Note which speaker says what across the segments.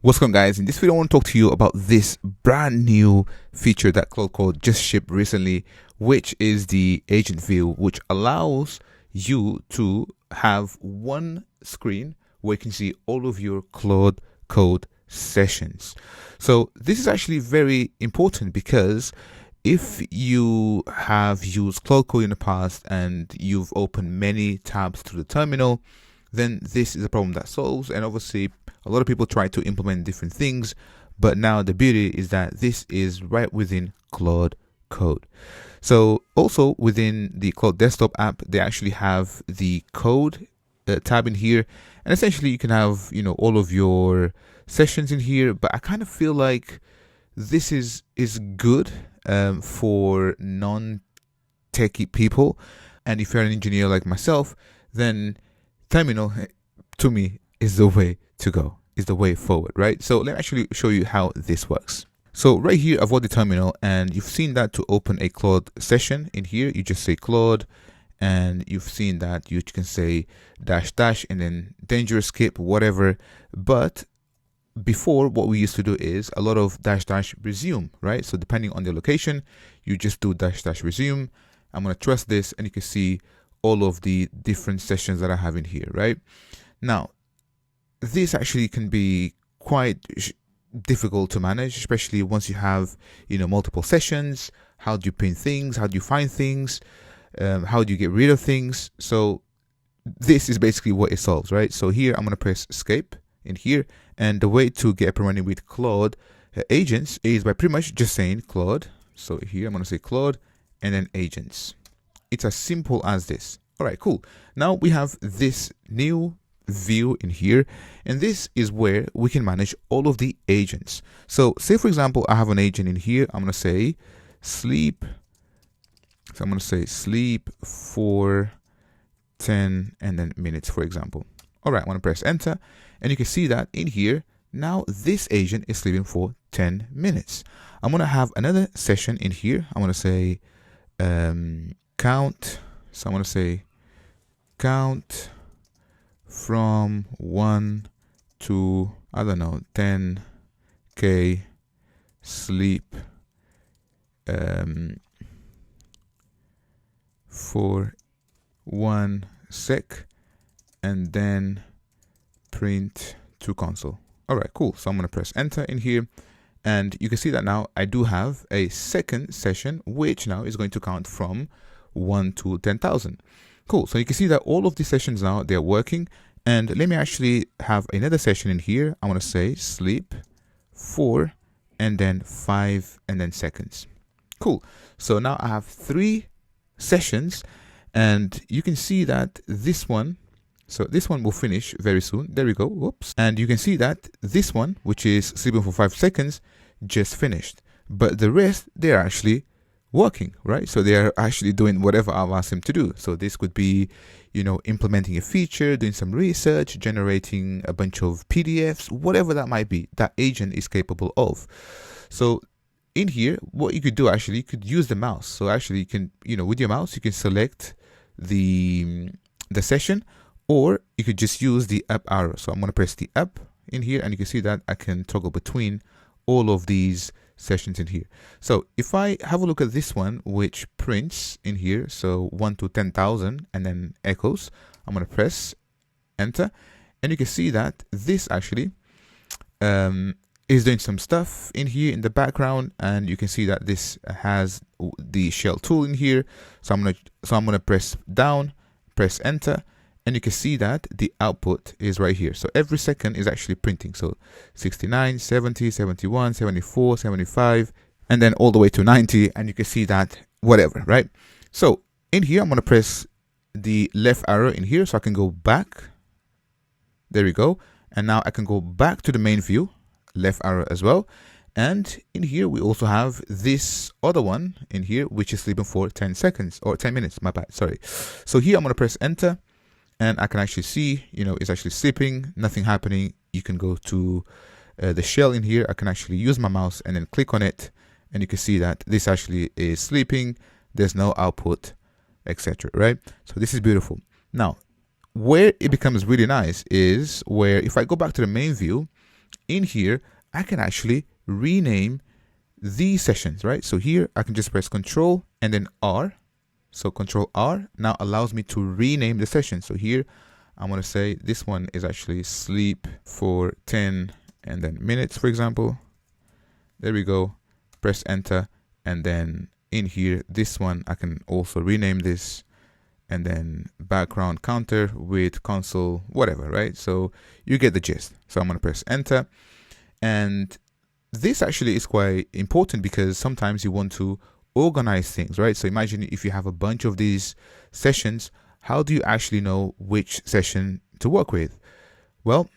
Speaker 1: What's going on, guys? In this video I want to talk to you about this brand new feature that Claude Code just shipped recently, which is the agent view, which allows you to have one screen where you can see all of your Claude Code sessions. So this is actually very important because if you have used Claude Code in the past and you've opened many tabs through the terminal, then this is a problem that solves. And obviously a lot of people try to implement different things, but now the beauty is that this is right within Claude Code. So also within the Claude desktop app, they actually have the code tab in here, and essentially you can have, all of your sessions in here. But I kind of feel like this is good for non-techie people, and if you're an engineer like myself, then terminal to me is the way to go, is the way forward, right? So let me actually show you how this works. So right here, I've got the terminal, and you've seen that to open a Claude session in here, you just say Claude, and you've seen that you can say dash dash and then dangerous skip, whatever. But before, what we used to do is a lot of dash dash resume, right? So depending on the location, you just do dash dash resume. I'm going to trust this, and you can see all of the different sessions that I have in here, right? Now, this actually can be quite difficult to manage, especially once you have, multiple sessions. How do you print things? How do you find things? How do you get rid of things? So this is basically what it solves, right? So here I'm going to press escape in here, and the way to get up and running with Claude agents is by pretty much just saying Claude. So here I'm going to say Claude and then agents. It's as simple as this. All right, cool. Now we have this new view in here, and this is where we can manage all of the agents. So say for example, I have an agent in here. I'm going to say sleep. So I'm going to say sleep for 10 and then minutes, for example. All right, I want to press enter, and you can see that in here, now this agent is sleeping for 10 minutes. I'm going to have another session in here. I'm going to say count. So I'm going to say count from 1 to, I don't know, 10k sleep for 1 sec, and then print to console. All right, cool. So I'm going to press enter in here, and you can see that now I do have a second session, which now is going to count from 1 to 10,000. Cool. So you can see that all of these sessions now, they're working. And let me actually have another session in here. I want to say sleep 4 and then 5 and then seconds. Cool. So now I have 3 sessions, and you can see that this one, so this one will finish very soon. There we go. Whoops. And you can see that this one, which is sleeping for 5 seconds, just finished. But the rest, they're actually working, right? So they're actually doing whatever I've asked them to do. So this could be, implementing a feature, doing some research, generating a bunch of PDFs, whatever that might be, that agent is capable of. So in here, what you could do actually, you could use the mouse. So actually you can, with your mouse, you can select the session, or you could just use the up arrow. So I'm going to press the up in here, and you can see that I can toggle between all of these sessions in here. So if I have a look at this one, which prints in here, so 1 to 10,000 and then echoes, I'm going to press enter, and you can see that this actually is doing some stuff in here in the background, and you can see that this has the shell tool in here. So I'm going to press down, press enter, and you can see that the output is right here. So every second is actually printing. So 69, 70, 71, 74, 75, and then all the way to 90. And you can see that whatever, right? So in here, I'm going to press the left arrow in here so I can go back. There we go. And now I can go back to the main view, left arrow as well. And in here, we also have this other one in here, which is sleeping for 10 seconds or 10 minutes. My bad. Sorry. So here, I'm going to press enter. And I can actually see, it's actually sleeping, nothing happening. You can go to the shell in here. I can actually use my mouse and then click on it, and you can see that this actually is sleeping. There's no output, etc. Right? So this is beautiful. Now, where it becomes really nice is where if I go back to the main view, in here, I can actually rename these sessions, right? So here I can just press Control and then R. So Control R now allows me to rename the session. So here I'm going to say this one is actually sleep for 10 and then minutes, for example. There we go. Press enter. And then in here, this one, I can also rename this and then background counter with console, whatever, right? So you get the gist. So I'm going to press enter. And this actually is quite important because sometimes you want to organize things, right? So imagine if you have a bunch of these sessions, how do you actually know which session to work with? Well,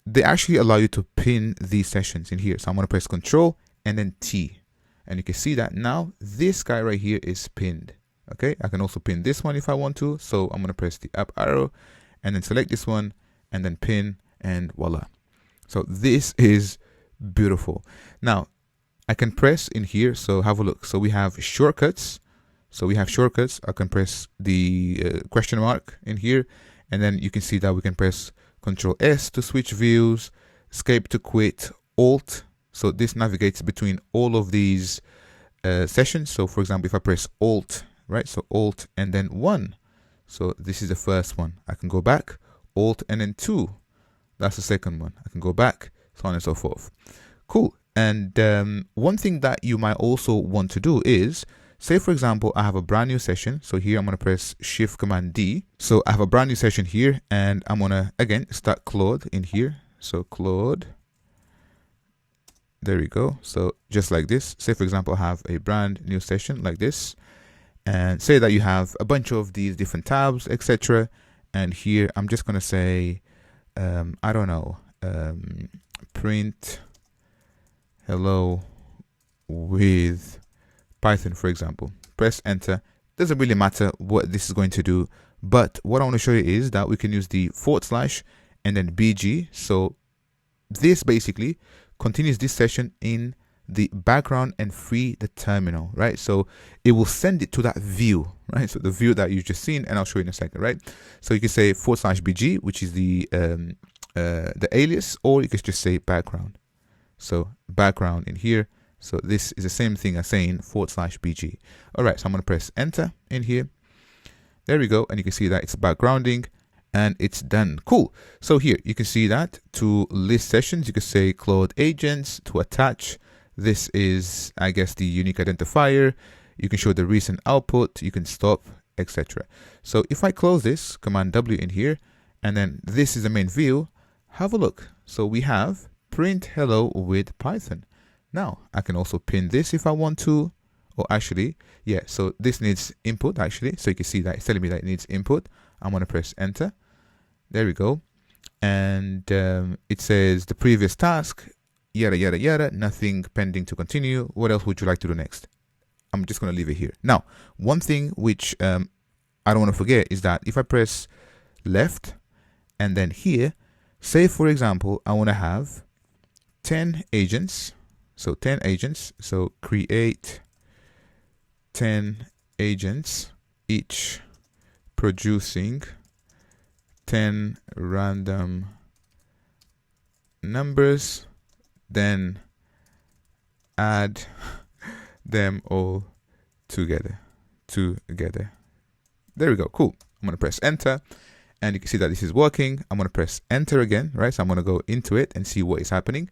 Speaker 1: they actually allow you to pin these sessions in here. So I'm going to press Control and then T. And you can see that now this guy right here is pinned. Okay, I can also pin this one if I want to. So I'm going to press the up arrow and then select this one and then pin, and voila. So this is beautiful. Now I can press in here. So have a look. So we have shortcuts. I can press the question mark in here, and then you can see that we can press Control S to switch views, escape to quit, Alt. So this navigates between all of these sessions. So for example, if I press Alt, right? So Alt and then 1. So this is the first one. I can go back, Alt and then 2. That's the second one. I can go back, so on and so forth. Cool. And one thing that you might also want to do is, say for example, I have a brand new session. So here I'm going to press Shift Command D. So I have a brand new session here, and I'm going to again start Claude in here. So Claude. There we go. So just like this, say for example, I have a brand new session like this, and say that you have a bunch of these different tabs, etc. And here I'm just going to say, I don't know, print hello with Python, for example. Press enter. Doesn't really matter what this is going to do, but what I want to show you is that we can use the / and then BG. So this basically continues this session in the background and free the terminal, right? So it will send it to that view, right? So the view that you've just seen, and I'll show you in a second, right? So you can say / BG, which is the alias, or you can just say background. So background in here. So this is the same thing as saying / BG. All right, so I'm going to press enter in here. There we go. And you can see that it's backgrounding and it's done. Cool. So here you can see that to list sessions, you can say Claude agents. To attach, this is, I guess, the unique identifier. You can show the recent output, you can stop, etc. So if I close this, Command W in here, and then this is the main view, have a look. So we have print hello with Python. Now I can also pin this if I want to, or actually, yeah, so this needs input actually. So you can see that it's telling me that it needs input. I'm going to press enter. There we go. And it says the previous task, yada, yada, yada, nothing pending to continue. What else would you like to do next? I'm just going to leave it here. Now, one thing which I don't want to forget is that if I press left and then here, say for example, I want to have 10 agents. So 10 agents. So create 10 agents, each producing 10 random numbers, then add them all together. There we go. Cool. I'm going to press enter, and you can see that this is working. I'm going to press enter again, right? So I'm going to go into it and see what is happening.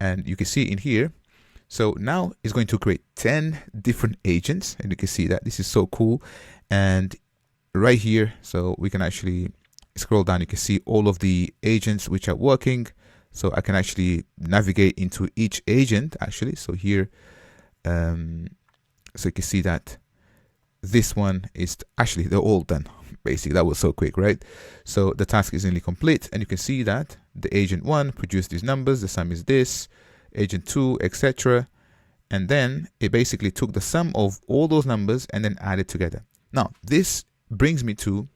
Speaker 1: And you can see in here, so now it's going to create 10 different agents, and you can see that this is so cool. And right here, so we can actually scroll down, you can see all of the agents which are working. So I can actually navigate into each agent actually. So here, so you can see that this one is actually, they're all done. Basically, that was so quick, right? So the task is nearly complete, and you can see that the agent 1 produced these numbers, the sum is this, agent 2, etc. And then it basically took the sum of all those numbers and then added together. Now, this brings me to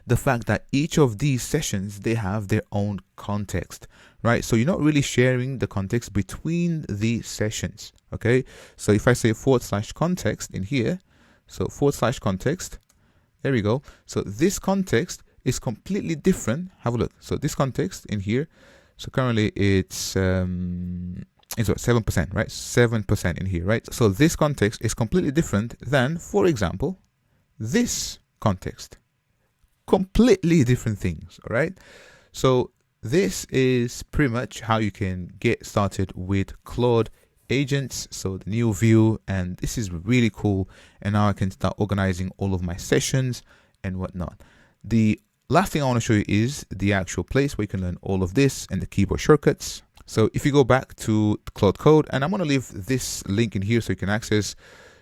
Speaker 1: the fact that each of these sessions, they have their own context, right? So you're not really sharing the context between the sessions, okay? So if I say / context in here, so / context, there we go. So this context is completely different. Have a look. So this context in here, So currently it's 7%, right? 7% in here, right? So this context is completely different than, for example, this context. Completely different things, all right? So this is pretty much how you can get started with Claude agents. So the new view, and this is really cool. And now I can start organizing all of my sessions and whatnot. The last thing I want to show you is the actual place where you can learn all of this and the keyboard shortcuts. So if you go back to Claude Code, and I'm going to leave this link in here so you can access.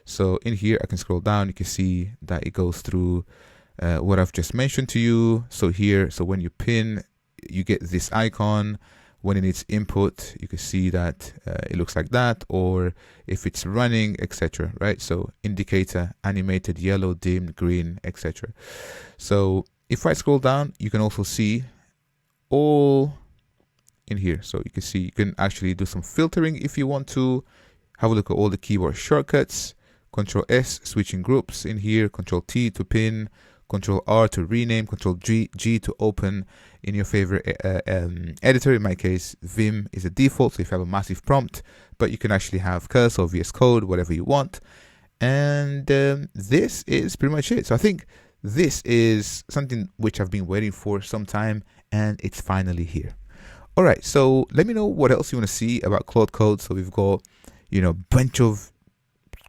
Speaker 1: So in here, I can scroll down. You can see that it goes through what I've just mentioned to you. So here, so when you pin, you get this icon. When it needs input, you can see that it looks like that, or if it's running, etc. Right? So indicator, animated, yellow, dim, green, etc. So if I scroll down, you can also see all in here. So you can see you can actually do some filtering if you want to. Have a look at all the keyboard shortcuts. Control S, switching groups in here. Control T to pin. Control R to rename, Control G to open in your favorite editor. In my case, Vim is a default, so if you have a massive prompt, but you can actually have Cursor or VS Code, whatever you want. And this is pretty much it. So I think this is something which I've been waiting for some time, and it's finally here. All right, so let me know what else you want to see about Claude Code. So we've got, a bunch of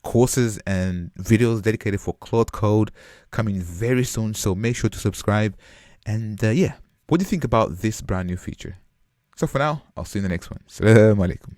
Speaker 1: courses and videos dedicated for Claude Code coming very soon, so make sure to subscribe. And yeah, what do you think about this brand new feature? So for now, I'll see you in the next one. Assalamu alaikum.